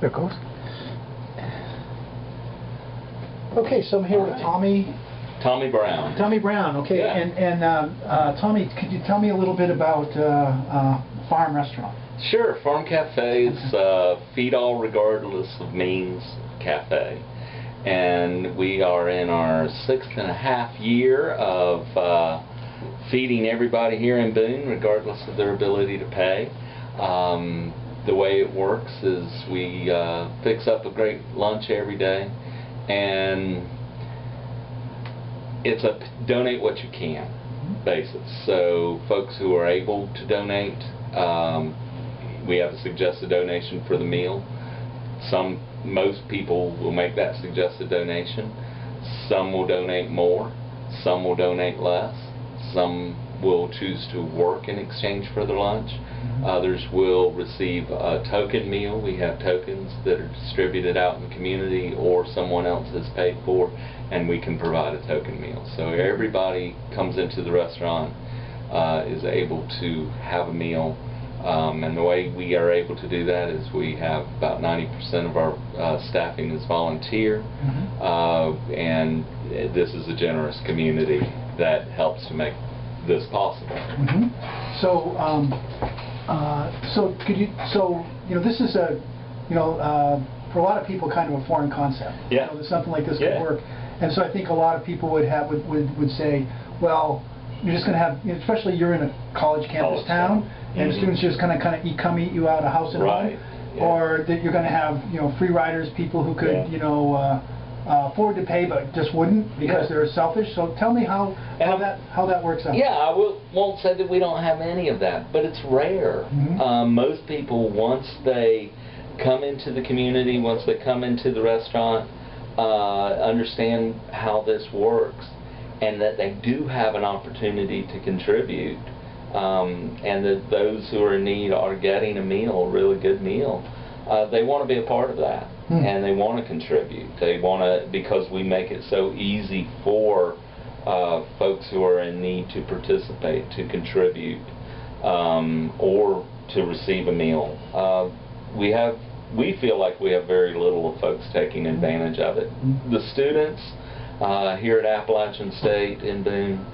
There it goes. Okay, so I'm here with Tommy. Tommy Brown. Tommy Brown. Okay, yeah. and Tommy, could you tell me a little bit about Farm Restaurant? Sure. Farm Cafe is feed all regardless of means cafe, and we are in our 6.5 year of feeding everybody here in Boone regardless of their ability to pay. The way it works is we fix up a great lunch every day, and it's a donate what you can basis. So folks who are able to donate, we have a suggested donation for the meal. Most people will make that suggested donation. Some will donate more, some will donate less, some will choose to work in exchange for their lunch. Others will receive a token meal. We have tokens that are distributed out in the community or someone else has paid for, and we can provide a token meal. So everybody comes into the restaurant is able to have a meal, and the way we are able to do that is we have about 90% of our staffing is volunteer, and this is a generous community that helps to make this possible. This is a, for a lot of people, kind of a foreign concept. Yeah. Something like this could work, and so I think a lot of people would say, well, you're just going to have, especially you're in a college campus town, and students just kind of come eat you out of house and home, or that you're going to have free riders, people who could afford to pay but just wouldn't because they're selfish. So tell me how that works out. Yeah, I won't say that we don't have any of that, but it's rare. Most people, once they come into the community, once they come into the restaurant, understand how this works and that they do have an opportunity to contribute, and that those who are in need are getting a meal, a really good meal. They want to be a part of that. And they want to contribute. They want to, because we make it so easy for folks who are in need to participate, to contribute, or to receive a meal. We feel like we have very little of folks taking advantage of it. The students here at Appalachian State in Boone,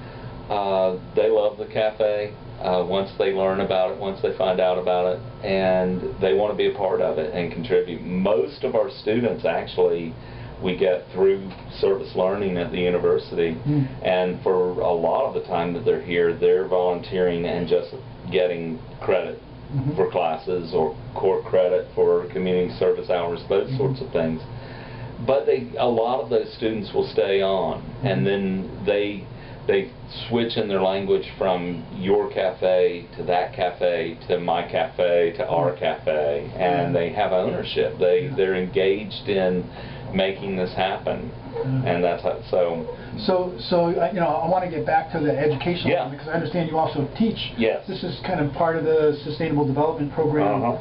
they love the cafe. Once they learn about it, once they find out about it, and they want to be a part of it and contribute. Most of our students, actually, we get through service learning at the university, and for a lot of the time that they're here, they're volunteering and just getting credit for classes or court credit for community service hours, those sorts of things. But a lot of those students will stay on, and then they switch in their language from your cafe to that cafe to my cafe to our cafe, and they have ownership. They're engaged in making this happen, and that's how, So I want to get back to the educational because I understand you also teach. Yes. This is kind of part of the Sustainable Development Program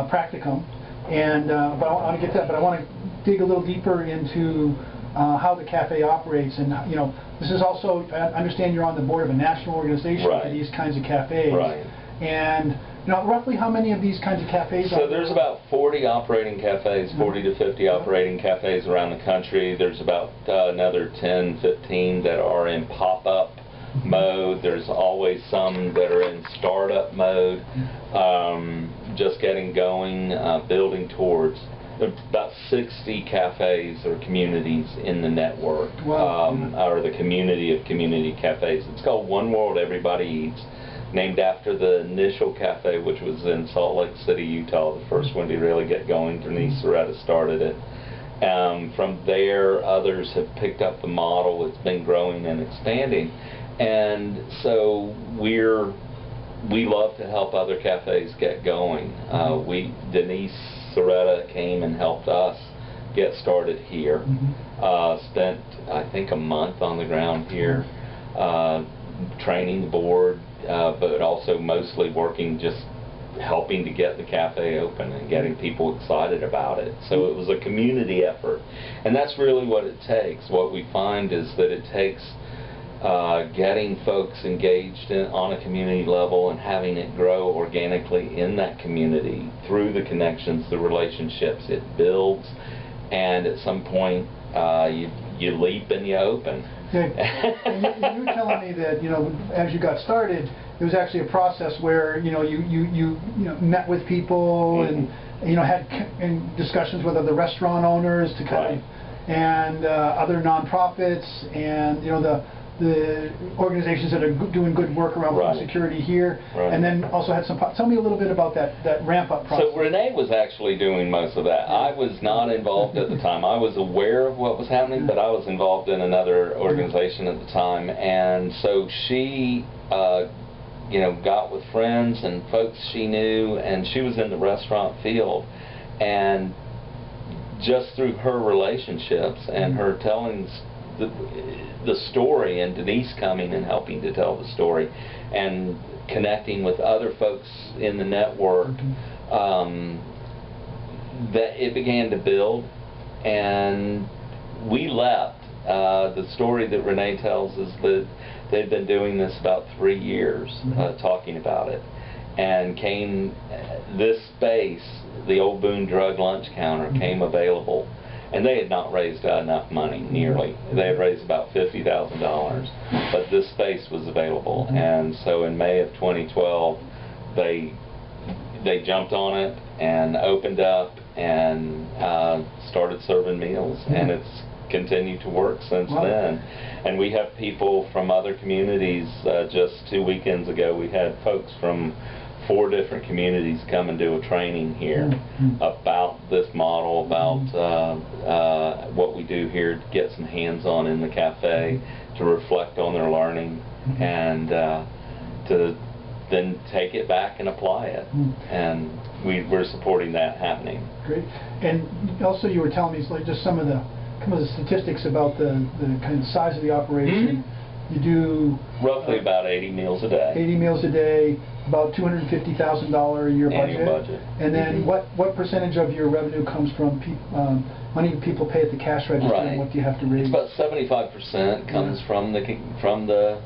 practicum, and but I want to get to that. But I want to dig a little deeper into how the cafe operates, and this is also, I understand you're on the board of a national organization for these kinds of cafes, and roughly how many of these kinds of cafes are there? So there's about 40 operating cafes, 40 to 50 operating cafes around the country. There's about another 10, 15 that are in pop-up mode. There's always some that are in startup mode, just getting going, building towards. There's about 60 cafes or communities in the network, or the community of community cafes. It's called One World Everybody Eats, named after the initial cafe, which was in Salt Lake City, Utah, the first one to really get going. Denise Soretta started it. From there, others have picked up the model. It's been growing and expanding, and so we love to help other cafes get going. Denise Soretta came and helped us get started here. Spent, I think, a month on the ground here, training the board, but also mostly working, just helping to get the cafe open and getting people excited about it. So it was a community effort, and that's really what it takes. What we find is that it takes getting folks engaged on a community level and having it grow organically in that community through the connections, the relationships it builds, and at some point you leap and you open. Yeah. And you were telling me that, you know, as you got started, it was actually a process where, you know, you met with people and, you know, had discussions with other restaurant owners to kind of, and other nonprofits, and, you know, the organizations that are doing good work around food security here, and then also had some. Tell me a little bit about that ramp-up process. So Renee was actually doing most of that. I was not involved at the time. I was aware of what was happening, but I was involved in another organization at the time, and so she, you know, got with friends and folks she knew, and she was in the restaurant field, and just through her relationships and her telling the story, and Denise coming and helping to tell the story and connecting with other folks in the network, that it began to build, and we left. The story that Renee tells is that they've been doing this about 3 years, talking about it, and came this space, the old Boone drug lunch counter, came available. And they had not raised enough money, nearly. They had raised about $50,000, but this space was available. And so in May of 2012, they jumped on it and opened up and started serving meals, and it's continued to work since then. And we have people from other communities. Just 2 weekends ago, we had folks from 4 different communities come and do a training here about this model, about what we do here, to get some hands-on in the cafe, to reflect on their learning, and to then take it back and apply it. And we're supporting that happening. Great. And also you were telling me like just some of the statistics about the kind of size of the operation. You do roughly about 80 meals a day. 80 meals a day, about $250,000 a year budget. Annual budget. And then what percentage of your revenue comes from money people pay at the cash register, and what do you have to raise? It's about 75% comes from the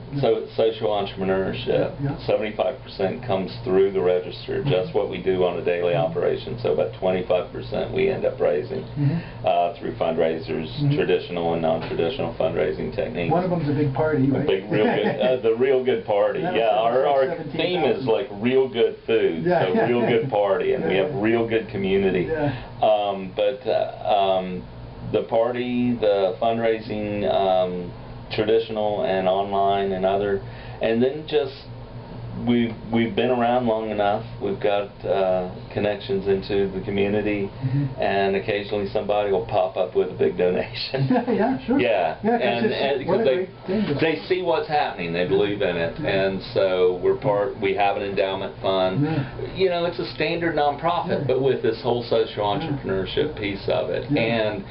social entrepreneurship. 75% comes through the register, just what we do on a daily operation. So about 25% we end up raising through fundraisers, traditional and non-traditional fundraising techniques. One of them's a big party, right? The real good party. Yeah, our theme is like real good food, so real good party, and we have real good community. The party, the fundraising, traditional and online and other, and then just we've been around long enough. We've got connections into the community, and occasionally somebody will pop up with a big donation. And because they see what's happening, they believe in it, and so we have an endowment fund. You know, it's a standard nonprofit, but with this whole social entrepreneurship piece of it. And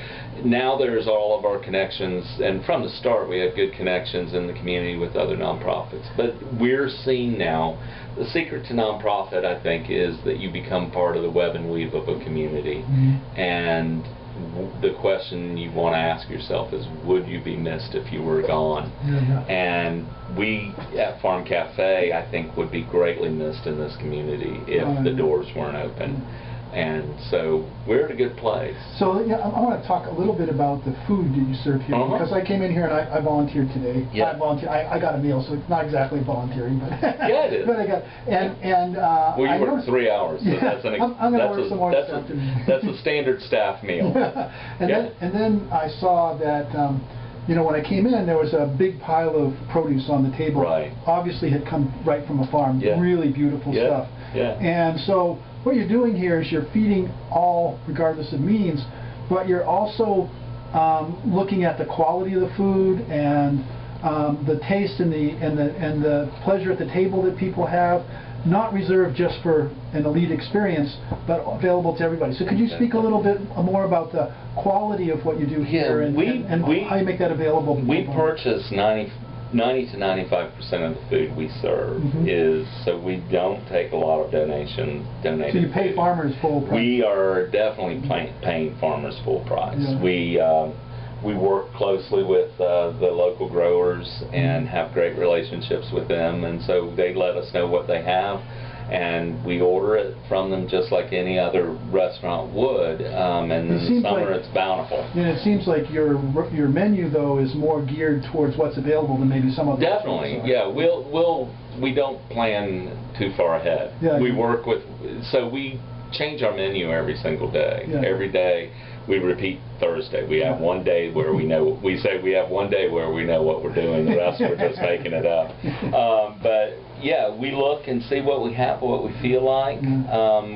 now there's all of our connections, and from the start we have good connections in the community with other nonprofits. But we're seeing now, the secret to nonprofit, I think, is that you become part of the web and weave of a community. And the question you want to ask yourself is, would you be missed if you were gone? And we at Farm Cafe, I think, would be greatly missed in this community if the doors weren't open. And so we're at a good place. So I want to talk a little bit about the food that you serve here, because I came in here and I volunteered today. I got a meal, so it's not exactly volunteering, but it is. But I got well, you work 3 hours, so that's I'm going to work some more this afternoon. That's a standard staff meal. And then I saw that. You know, when I came in, there was a big pile of produce on the table. Obviously had come right from a farm. Really beautiful stuff. And so what you're doing here is you're feeding all, regardless of means, but you're also looking at the quality of the food and the taste and the pleasure at the table that people have. Not reserved just for an elite experience, but available to everybody. So could you speak a little bit more about the quality of what you do here and how you make that available to people? We purchase 90 to 95% of the food we serve so we don't take a lot of donated So you pay farmers full price? We are definitely paying farmers full price. we work closely with the local growers and have great relationships with them, and so they let us know what they have, and we order it from them just like any other restaurant would. And in the summer, it's bountiful. And it seems like your menu, though, is more geared towards what's available than maybe some other Definitely, yeah. We don't plan too far ahead. Yeah, we work with, so we change our menu every single day. Yeah. Every day we repeat Thursday. We have one day where we know, we say we have one day where we know what we're doing, the rest we're just making it up. But yeah, we look and see what we have, what we feel like,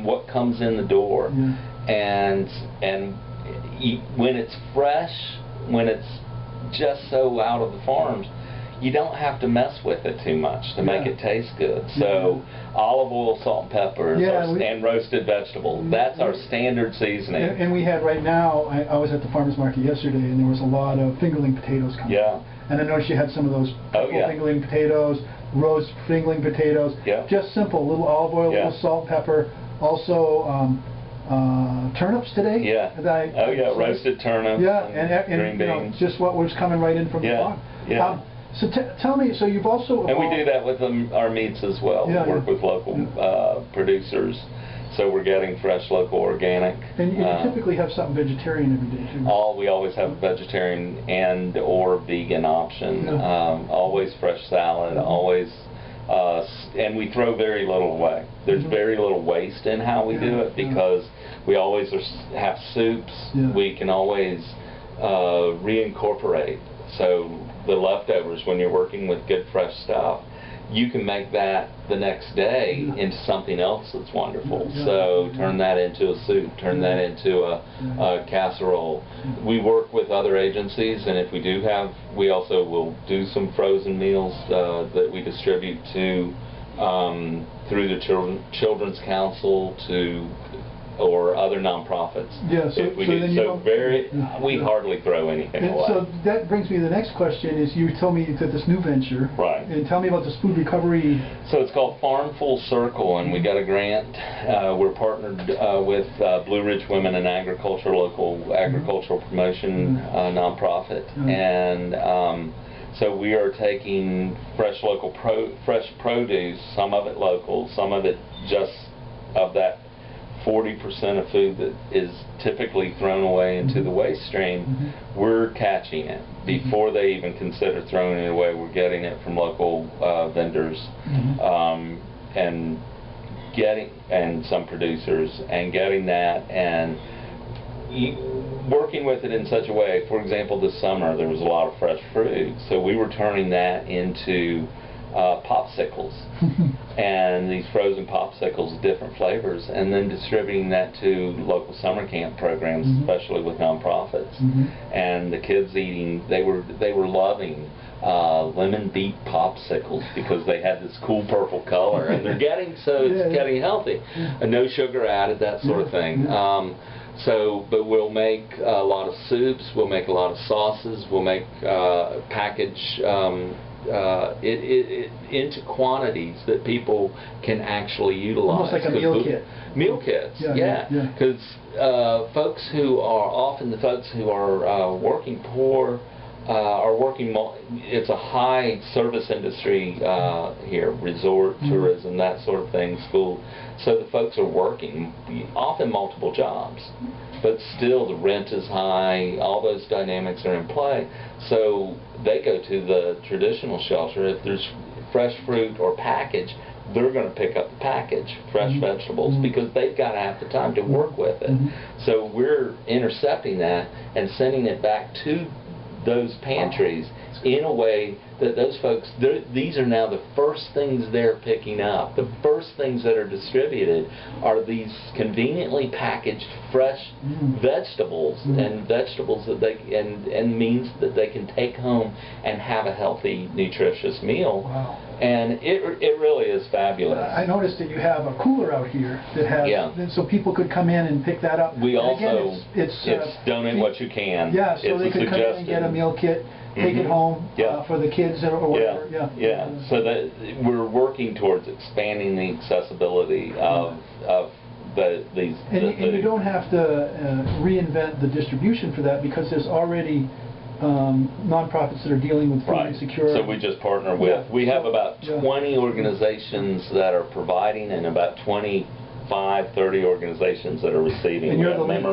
what comes in the door. And when it's fresh, when it's just so out of the farms, you don't have to mess with it too much to make it taste good. So olive oil, salt and pepper, and roasted vegetables. That's our standard seasoning. And we had right now, I was at the farmer's market yesterday, and there was a lot of fingerling potatoes coming. And I noticed you had some of those fingerling potatoes, roast fingerling potatoes. Just simple, little olive oil, little salt, pepper. Also turnips today. Roasted turnips. And green beans. Just what was coming right in from the farm. So tell me, so you've also and we do that with our meats as well. We work with local producers, so we're getting fresh, local, organic. And you typically have something vegetarian every day too. We always have a vegetarian and or vegan option. Always fresh salad. Always, and we throw very little away. There's very little waste in how we do it because we always have soups. We can always reincorporate. So the leftovers, when you're working with good fresh stuff, you can make that the next day into something else that's wonderful. So turn that into a soup, turn that into a casserole. We work with other agencies, and if we do have, we also will do some frozen meals that we distribute to through the Children's Council or other nonprofits. We hardly throw anything away. So that brings me to the next question. Is you told me that this new venture, and tell me about this food recovery. So it's called Farm Full Circle, and we got a grant. We're partnered with Blue Ridge Women in Agriculture, local agricultural promotion nonprofit, and so we are taking fresh local fresh produce, some of it local, some of it just of that 40% of food that is typically thrown away into the waste stream. We're catching it before they even consider throwing it away. We're getting it from local vendors and some producers, and getting that and working with it in such a way. For example, this summer there was a lot of fresh fruit, so we were turning that into popsicles and these frozen popsicles, different flavors, and then distributing that to local summer camp programs, especially with nonprofits. And the kids they were loving lemon beet popsicles because they had this cool purple color, and they're getting it's getting healthy, and no sugar added, that sort of thing. But we'll make a lot of soups, we'll make a lot of sauces, we'll make package into quantities that people can actually utilize. Almost like a meal kit. Meal kits, because folks who are working poor, are working, it's a high service industry here, resort, tourism, that sort of thing, school. So the folks are working, often multiple jobs, but still the rent is high, all those dynamics are in play. So they go to the traditional shelter. If there's fresh fruit or package, they're going to pick up the package, fresh vegetables, because they've got to have the time to work with it. So we're intercepting that and sending it back to those pantries in a way that those folks, these are now the first things they're picking up. The first things that are distributed are these conveniently packaged fresh vegetables, and vegetables that and means that they can take home and have a healthy, nutritious meal. And it really is fabulous. I noticed that you have a cooler out here that has, so people could come in and pick that up. We and also, again, it's donate what you can. So they could come in and get a meal kit, take it home for the kids or whatever. So that we're working towards expanding the accessibility of these. And you don't have to reinvent the distribution for that, because there's already nonprofits that are dealing with food Right. insecurity. So we just partner with, we have about 20 organizations that are providing and about 25, 30 organizations that are receiving. And you're the link.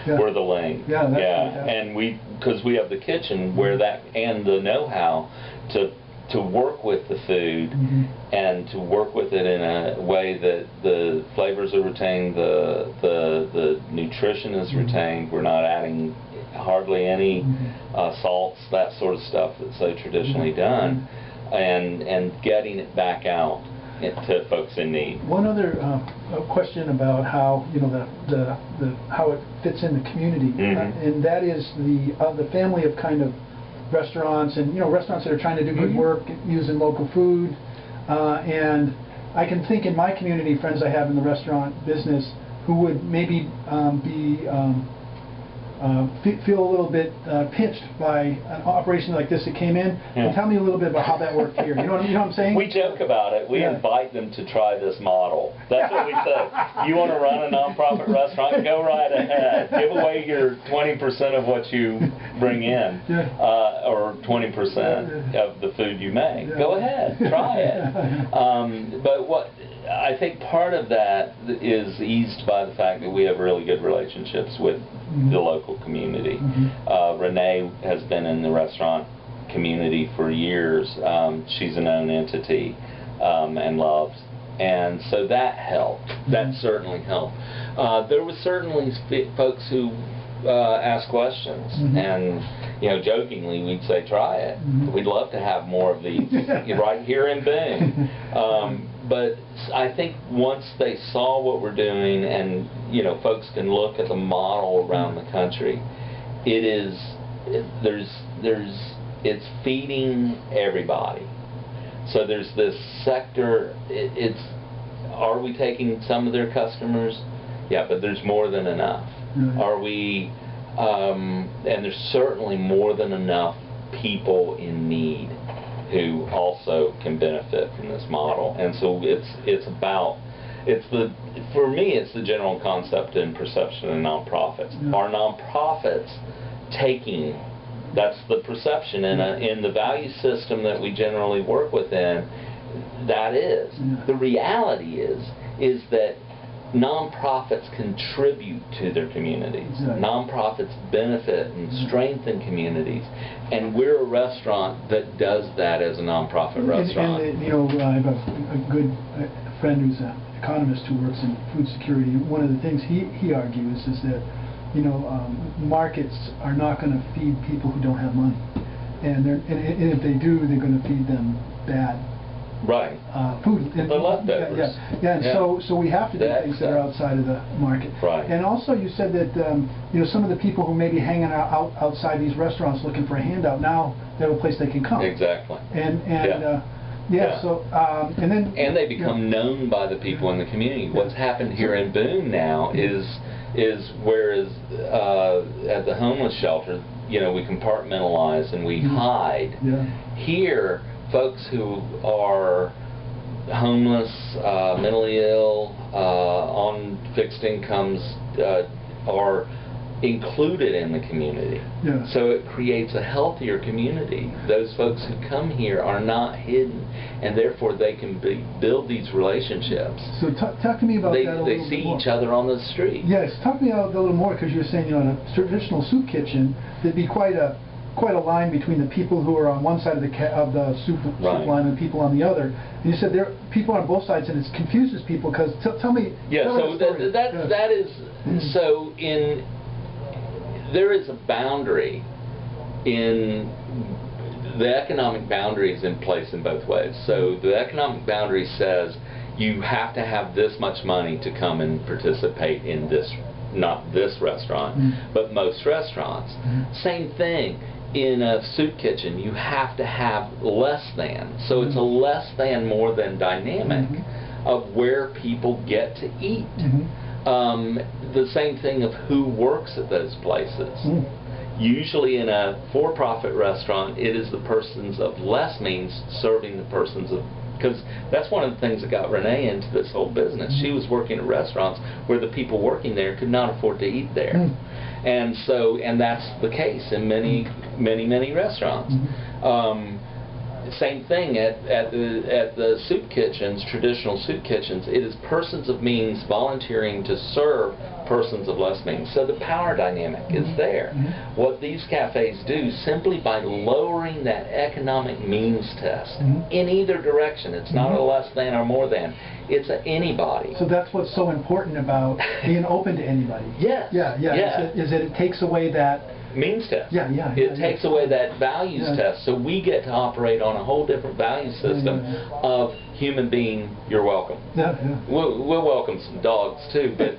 Yeah. We're the link. Yeah, that's fantastic. And because we have the kitchen where that, and the know-how to work with the food and to work with it in a way that the flavors are retained, the nutrition is retained. We're not adding hardly any salts, that sort of stuff that's so traditionally done, and getting it back out to folks in need. One other question about how how it fits in the community, and that is the family of kind of restaurants, and restaurants that are trying to do good work using local food, and I can think in my community, friends I have in the restaurant business who would maybe feel a little bit pinched by an operation like this that came in. And tell me a little bit about how that worked here. You know what I'm saying? We joke about it. We invite them to try this model. That's what we say. You want to run a nonprofit restaurant? Go right ahead. Give away your 20% of what you bring in, or 20% of the food you make. Go ahead. Try it. But what I think part of that is eased by the fact that we have really good relationships with the local community. Renee has been in the restaurant community for years. She's a known entity and loved. And so that helped. That certainly helped. There was certainly folks who asked questions, and jokingly we'd say, try it. We'd love to have more of these right here in Boone. But I think once they saw what we're doing, and folks can look at the model around the country, it's feeding everybody. So there's this sector. Are we taking some of their customers? Yeah, but there's more than enough. Are we? And there's certainly more than enough people in need who also can benefit from this model. And so for me it's the general concept and perception of nonprofits. Are nonprofits taking, that's the perception in the value system that we generally work within, that is. The reality is that nonprofits contribute to their communities. Nonprofits benefit and strengthen communities, and we're a restaurant that does that as a nonprofit restaurant. And I have a good friend who's an economist who works in food security. One of the things he argues is that markets are not going to feed people who don't have money, and if they do, they're going to feed them bad food. The leftovers. So we have to do things that are outside of the market. And also you said that some of the people who may be hanging out outside these restaurants looking for a handout, now they have a place they can come. Exactly. And they become known by the people in the community. What's happened here in Boone now is whereas at the homeless shelter, we compartmentalize and we hide. Here, folks who are homeless, mentally ill, on fixed incomes are included in the community. So it creates a healthier community. Those folks who come here are not hidden, and therefore they can build these relationships. So talk to me about that a little bit more. They see each other on the street. Yes, talk to me about that a little more, because you were saying in a traditional soup kitchen there'd be quite a line between the people who are on one side of the soup line and people on the other. And you said there are people on both sides, and it confuses people, because tell me. That is so there is a boundary in the economic boundary is in place in both ways. So the economic boundary says you have to have this much money to come and participate in this, not this restaurant, but most restaurants. Same thing. In a soup kitchen, you have to have less than. So it's a less than, more than dynamic of where people get to eat. The same thing of who works at those places. Usually in a for-profit restaurant, it is the persons of less means serving the persons of, because that's one of the things that got Renee into this whole business. She was working at restaurants where the people working there could not afford to eat there. And that's the case in many restaurants. Same thing at the soup kitchens, traditional soup kitchens. It is persons of means volunteering to serve persons of less means. So the power dynamic is there. What these cafes do, simply by lowering that economic means test in either direction, it's not a less than or more than, it's a anybody. So that's what's so important about being open to anybody. Yes. Yeah. Is that it takes away that means test. It takes away that values test, so we get to operate on a whole different value system of human being, you're welcome. We'll welcome some dogs too, but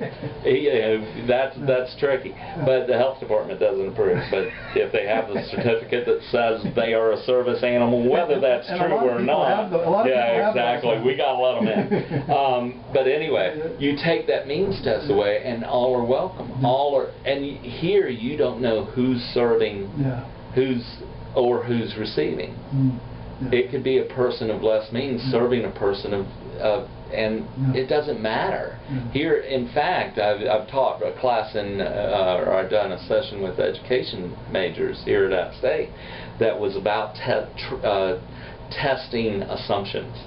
that's tricky. But the health department doesn't approve. But if they have the certificate that says they are a service animal, whether that's true or not, exactly. We got to let them in. But anyway, you take that means test away, and all are welcome. All are, and here you don't know who's serving, who's receiving. It could be a person of less means serving a person and it doesn't matter. Here, in fact, I've taught a class or I've done a session with education majors here at App State that was about testing assumptions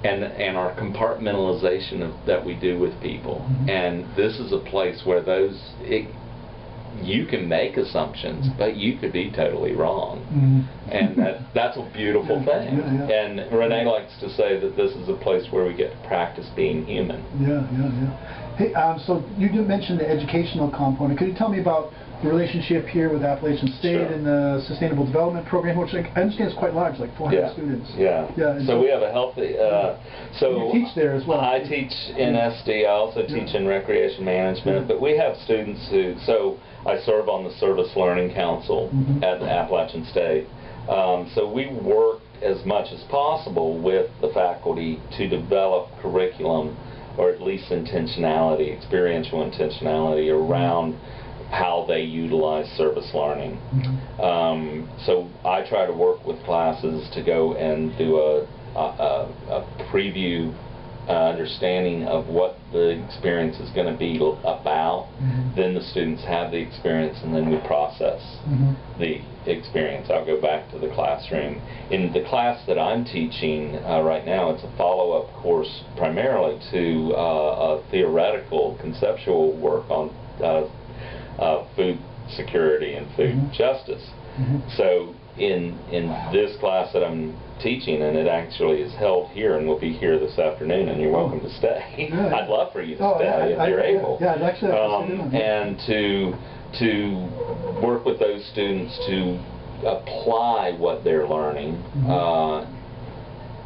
and our compartmentalization that we do with people. And this is a place where you can make assumptions, but you could be totally wrong. And that's a beautiful thing. And Renee likes to say that this is a place where we get to practice being human. Hey, so you did mention the educational component. Could you tell me about the relationship here with Appalachian State and the Sustainable Development Program, which I understand is quite large, like 400 students. So we have a healthy... so you teach there as well. I teach in SD. I also teach in Recreation Management. But we have students who... So I serve on the Service Learning Council at Appalachian State. So we work as much as possible with the faculty to develop curriculum, or at least intentionality, experiential intentionality around how they utilize service learning. So I try to work with classes to go and do a preview understanding of what the experience is going to be about. Then the students have the experience, and then we process the experience. I'll go back to the classroom. In the class that I'm teaching right now, it's a follow-up course primarily to a theoretical, conceptual work on food security and food justice. So in this class that I'm teaching, and it actually is held here and will be here this afternoon, and you're welcome to stay. I'd love for you to stay if you're able. I'd actually like to sit in. And to work with those students to apply what they're learning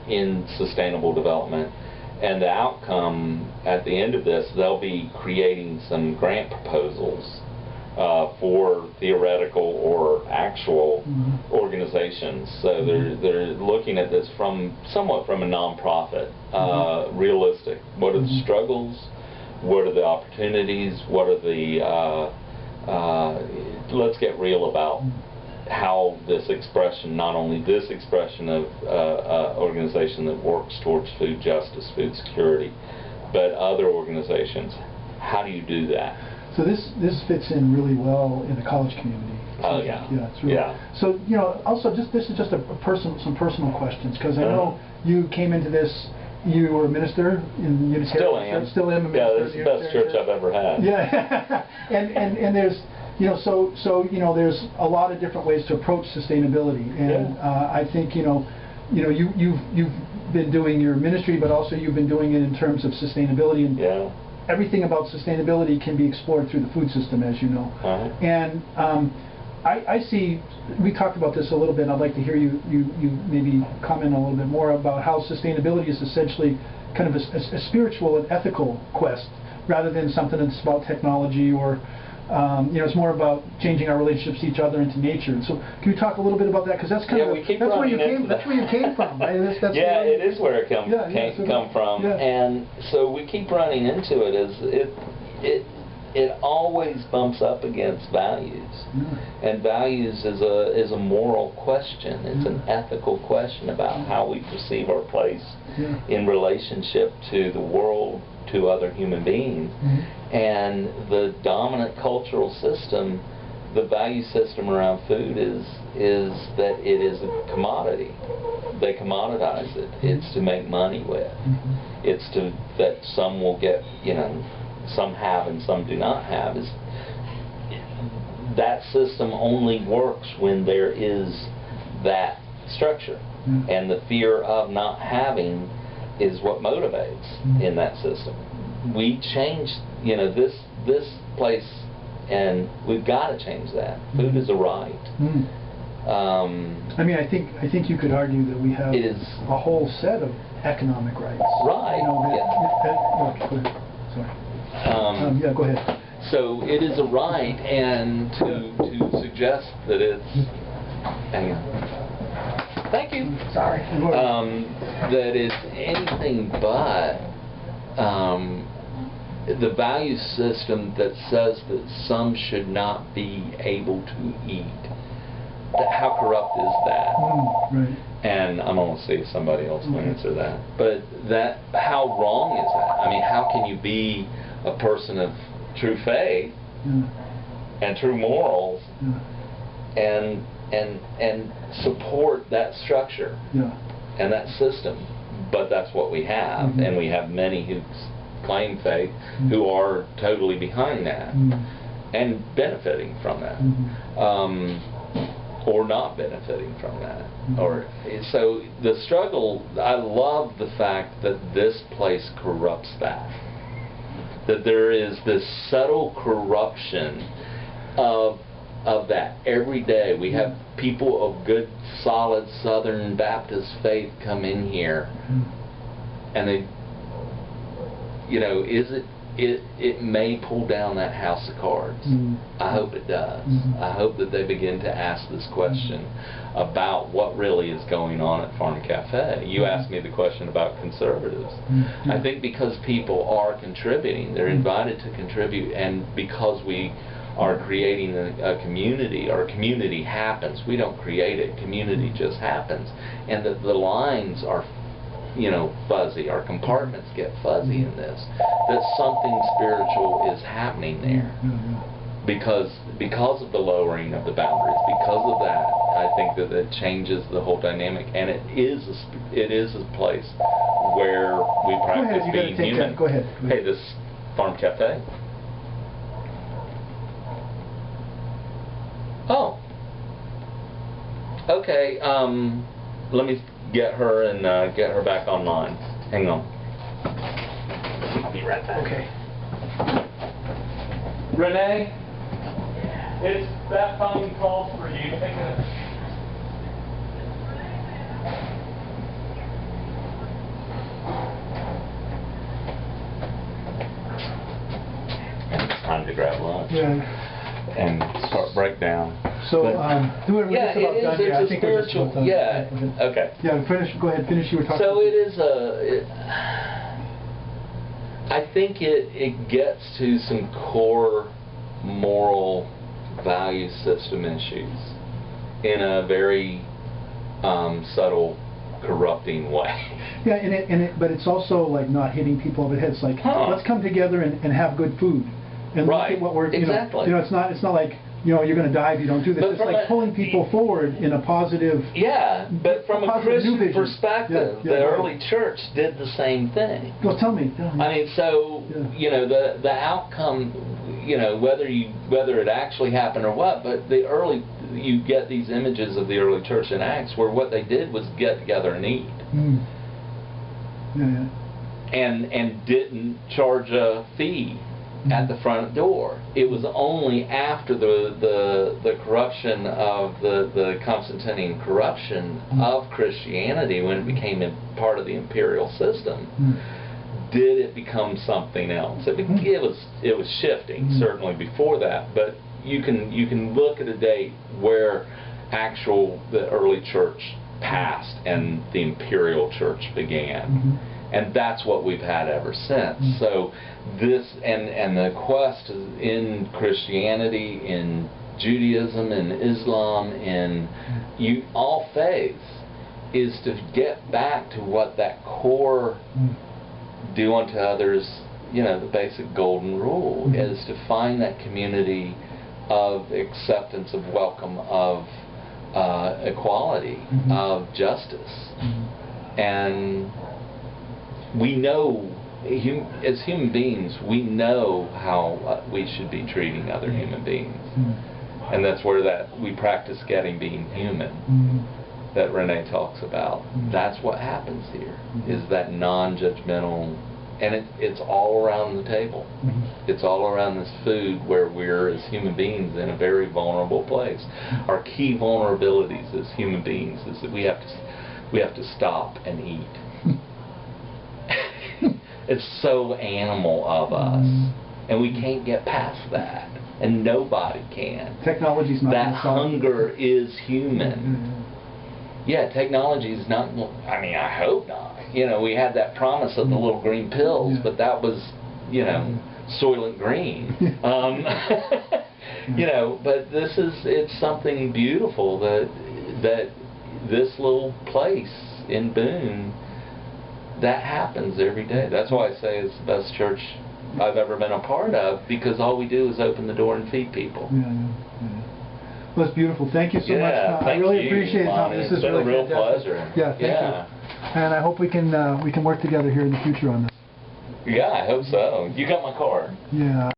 in sustainable development. And the outcome at the end of this, they'll be creating some grant proposals for theoretical or actual organizations. So they're looking at this somewhat from a nonprofit, realistic. What are the struggles? What are the opportunities? What are the let's get real about how this expression, not only this expression of organization that works towards food justice, food security, but other organizations. How do you do that? So this fits in really well in the college community. Oh yeah. It's really, So also this is just some personal questions, because I know you came into this. You were a minister in Unitarian. Still am. Still am a minister. Yeah, this is the best church I've ever had. Yeah, and there's there's a lot of different ways to approach sustainability, and I think you've been doing your ministry, but also you've been doing it in terms of sustainability, and everything about sustainability can be explored through the food system, as you know. And I see, we talked about this a little bit, and I'd like to hear you maybe comment a little bit more about how sustainability is essentially kind of a spiritual and ethical quest, rather than something that's about technology or it's more about changing our relationships to each other and to nature. So can you talk a little bit about that? Because that's kind of that's where you came from, right? It is where it come from. And so we keep running into it. It always bumps up against values, and values is a moral question. It's an ethical question about how we perceive our place in relationship to the world, to other human beings. And the dominant cultural system, the value system around food is that it is a commodity. They commoditize it. It's to make money with. It's to that some will get, some have and some do not have. That system only works when there is that structure, and the fear of not having is what motivates in that system. We changed, this place, and we've got to change that. Food is a right. I mean, I think you could argue that we have a whole set of economic rights. Right. Sorry. Yeah, go ahead. So it is a right, and to suggest that it's, hang on. Thank you. Sorry. That it's anything but the value system that says that some should not be able to eat. How corrupt is that? Right. And I'm going to see if somebody else will answer that. But how wrong is that? I mean, how can you be a person of true faith and true morals and support that structure and that system? But that's what we have, and we have many who claim faith who are totally behind that and benefiting from that. Or not benefiting from that. Or so the struggle, I love the fact that this place corrupts that. That there is this subtle corruption of that every day. We have people of good, solid Southern Baptist faith come in here, and they, it may pull down that house of cards. I hope it does. I hope that they begin to ask this question about what really is going on at Farm Cafe. You asked me the question about conservatives. I think because people are contributing, they're invited to contribute, and because we are creating a community, or a community happens. We don't create it. Community just happens. And that the lines are fuzzy. Our compartments get fuzzy in this. That something spiritual is happening there. Because of the lowering of the boundaries, because of that, I think that it changes the whole dynamic, and it is a place where we practice being human. Go ahead. Hey, this Farm Cafe. Oh. Okay. Let me get her and get her back online. Hang on. I'll be right back. Okay. Renee, it's that phone call for you. Take it. It's time to grab lunch. And start breakdown. So, we're just about done. I think we're just about done. Okay. Yeah, go ahead, finish. You were talking. So it is I think it gets to some core moral value system issues in a very subtle, corrupting way. Yeah, but it's also like not hitting people over the head. It's like, let's come together and have good food. And look at what we're, exactly. It's not like, you're going to die if you don't do this. It's like pulling people forward in a positive. Yeah, but from a Christian perspective, the early church did the same thing. Well, tell me. I mean, so the outcome, whether it actually happened or what, but you get these images of the early church in Acts where what they did was get together and eat. And didn't charge a fee at the front door. It was only after the corruption of the Constantinian corruption of Christianity, when it became a part of the imperial system, did it become something else. It was shifting certainly before that, but you can look at a date where the early church passed and the imperial church began. And that's what we've had ever since. So this and the quest in Christianity, in Judaism, in Islam, in all faiths, is to get back to what that core do unto others, the basic golden rule is to find that community of acceptance, of welcome, of equality, of justice. And we know, as human beings, we know how we should be treating other human beings. And that's where we practice getting being human that Renee talks about. That's what happens here, is that non-judgmental, and it's all around the table. It's all around this food where we're, as human beings, in a very vulnerable place. Our key vulnerabilities as human beings is that we have to stop and eat. It's so animal of us, and we can't get past that, and nobody can. Technology's not that hunger is human. Yeah, technology is not, I mean, I hope not. We had that promise of the little green pills, but that was, Soylent Green. But it's something beautiful that this little place in Boone, that happens every day. That's why I say it's the best church I've ever been a part of, because all we do is open the door and feed people. Well, it's beautiful. Thank you so much. I really appreciate it, Tommy. This is been really a real fantastic. pleasure. Yeah, thank you. And I hope we can work together here in the future on this. Yeah, I hope so. You got my card. Yeah.